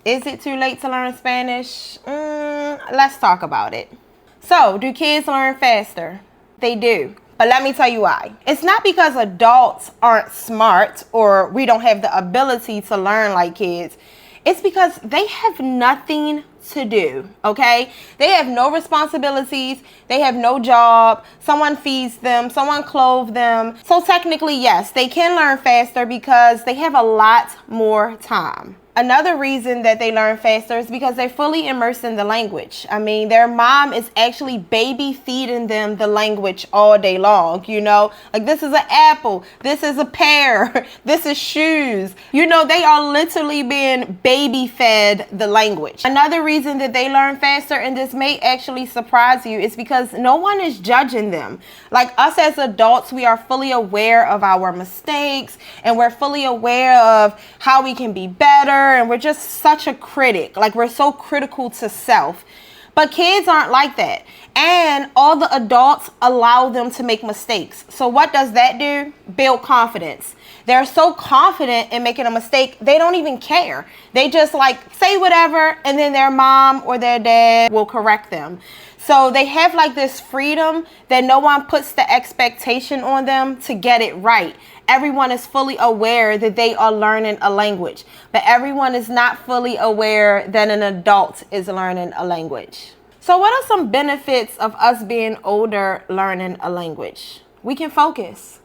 Is it too late to learn Spanish? Let's talk about it. So, do kids learn faster? They do. But let me tell you why. It's not because adults aren't smart or we don't have the ability to learn like kids. It's because they have nothing to do, okay? They have no responsibilities. They have no job. Someone feeds them. Someone clothes them. So technically, yes, they can learn faster because they have a lot more time. Another reason that they learn faster is because they're fully immersed in the language. I mean, their mom is actually baby feeding them the language all day long, you know? Like, this is an apple, this is a pear, this is shoes. You know, they are literally being baby fed the language. Another reason that they learn faster, and this may actually surprise you, is because no one is judging them. Like us as adults, we are fully aware of our mistakes and we're fully aware of how we can be better. And we're just such a critic. Like, we're so critical to self. But kids aren't like that. And all the adults allow them to make mistakes. So what does that do? Build confidence. They're so confident in making a mistake, they don't even care. They just like say whatever, and then their mom or their dad will correct them. So they have like this freedom that no one puts the expectation on them to get it right. Everyone is fully aware that they are learning a language, but everyone is not fully aware that an adult is learning a language. So what are some benefits of us being older learning a language? We can focus.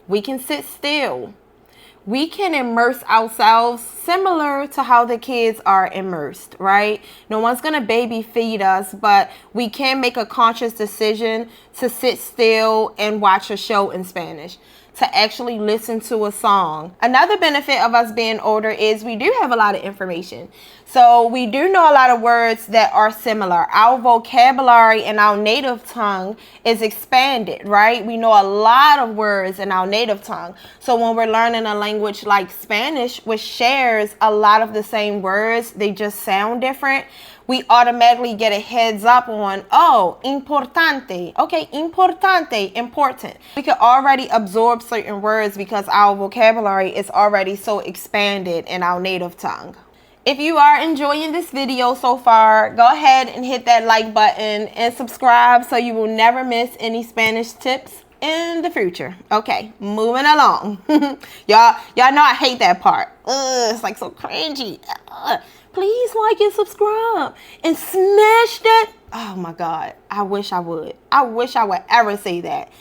We can sit still. We can immerse ourselves similar to how the kids are immersed, right? No one's going to baby feed us, but we can make a conscious decision to sit still and watch a show in Spanish, to actually listen to a song. Another benefit of us being older is we do have a lot of information. So we do know a lot of words that are similar. Our vocabulary in our native tongue is expanded, right? We know a lot of words in our native tongue. So when we're learning a language like Spanish, which shares a lot of the same words, they just sound different, we automatically get a heads up on, oh, importante. Okay, importante, important. We can already absorb certain words because our vocabulary is already so expanded in our native tongue. If you are enjoying this video so far, go ahead and hit that like button and subscribe so you will never miss any Spanish tips in the future. Okay, moving along. Y'all know I hate that part. It's like so cringy. Please like and subscribe and smash that. Oh my God, I wish I would. I wish I would ever say that.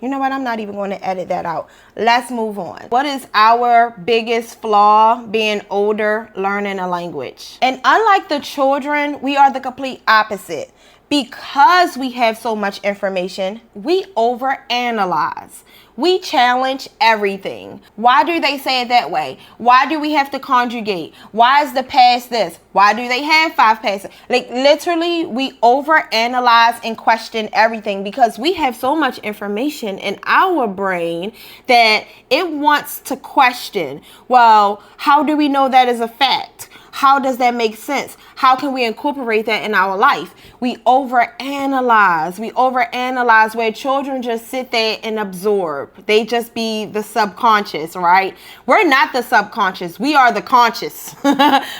You know what? I'm not even going to edit that out. Let's move on. What is our biggest flaw being older learning a language? And unlike the children, we are the complete opposite. Because we have so much information, we overanalyze. We challenge everything. Why do they say it that way? Why do we have to conjugate? Why is the past this? Why do they have 5 pasts? Like, literally, we overanalyze and question everything because we have so much information in our brain that it wants to question. Well, how do we know that is a fact? How does that make sense? How can we incorporate that in our life? We overanalyze. We overanalyze where children just sit there and absorb. They just be the subconscious, right? We're not the subconscious. We are the conscious.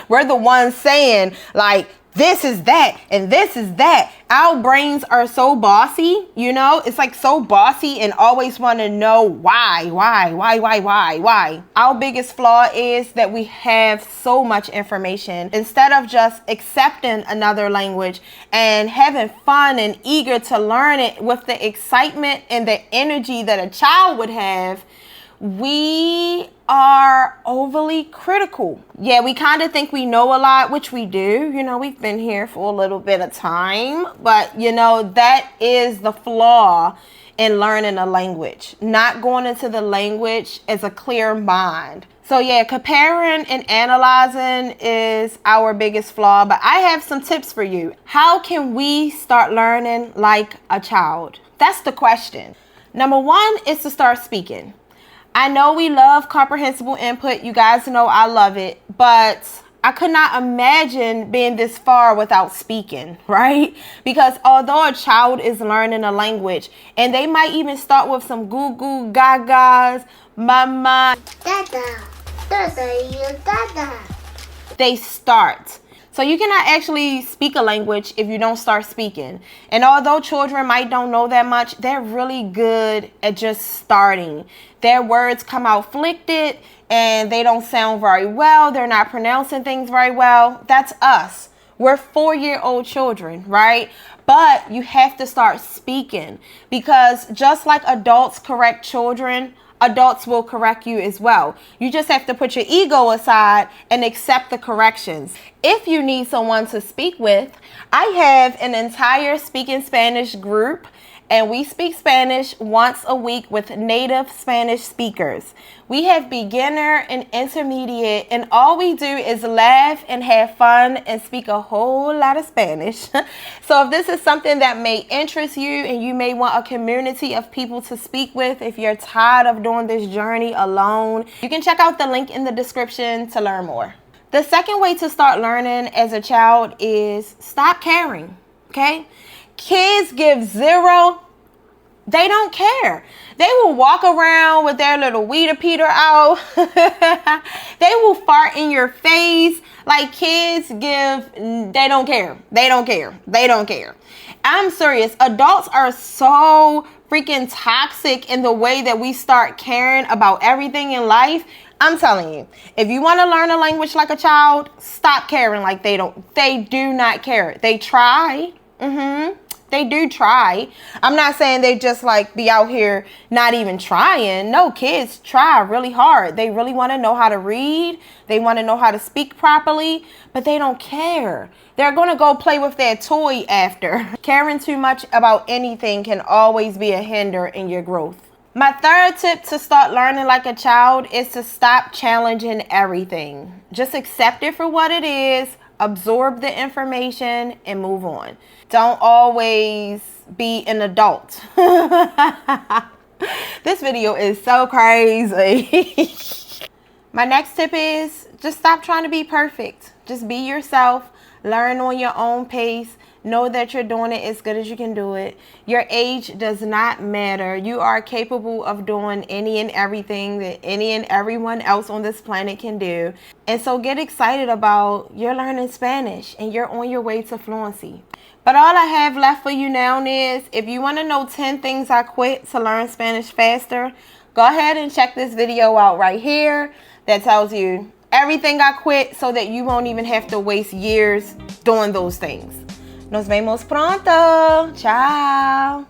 We're the ones saying, like, this is that and this is that. Our brains are so bossy, you know, it's like so bossy and always want to know why. Our biggest flaw is that we have so much information. Instead of just accepting another language and having fun and eager to learn it with the excitement and the energy that a child would have, we are overly critical. Yeah, we kind of think we know a lot, which we do. You know, we've been here for a little bit of time, but you know, that is the flaw in learning a language. Not going into the language as a clear mind. So yeah, comparing and analyzing is our biggest flaw, but I have some tips for you. How can we start learning like a child? That's the question. Number 1 is to start speaking. I know we love comprehensible input. You guys know I love it, but I could not imagine being this far without speaking, right? Because although a child is learning a language, and they might even start with some goo goo gagas, mama, dada, They start. So you cannot actually speak a language if you don't start speaking. And although children might don't know that much, they're really good at just starting. Their words come out flicked and they don't sound very well. They're not pronouncing things very well. That's us. We're 4-year-old children, right? But you have to start speaking, because just like adults correct children, adults will correct you as well. You just have to put your ego aside and accept the corrections. If you need someone to speak with, I have an entire Speaking Spanish group, and we speak Spanish once a week with native Spanish speakers. We have beginner and intermediate, and all we do is laugh and have fun and speak a whole lot of Spanish. So if this is something that may interest you and you may want a community of people to speak with, if you're tired of doing this journey alone, you can check out the link in the description to learn more. The second way to start learning as a child is stop caring, okay? Kids give zero. They don't care. They will walk around with their little weeder peter out. They will fart in your face. Like, kids they don't care. They don't care. They don't care. I'm serious. Adults are so freaking toxic in the way that we start caring about everything in life. I'm telling you, if you want to learn a language like a child, stop caring like they don't. They do not care. They try. They do try. I'm not saying they just like be out here not even trying. No, kids try really hard. They really want to know how to read. They want to know how to speak properly, but they don't care. They're going to go play with their toy after. Caring too much about anything can always be a hinder in your growth. My third tip to start learning like a child is to stop challenging everything. Just accept it for what it is, absorb the information, and move on. Don't always be an adult. This video is so crazy. My next tip is just stop trying to be perfect. Just be yourself. Learn on your own pace. Know that you're doing it as good as you can do it. Your age does not matter. You are capable of doing any and everything that any and everyone else on this planet can do. And so get excited about you're learning Spanish and you're on your way to fluency. But all I have left for you now is, if you want to know 10 things I quit to learn Spanish faster, go ahead and check this video out right here that tells you everything I quit so that you won't even have to waste years doing those things. Nos vemos pronto. Ciao.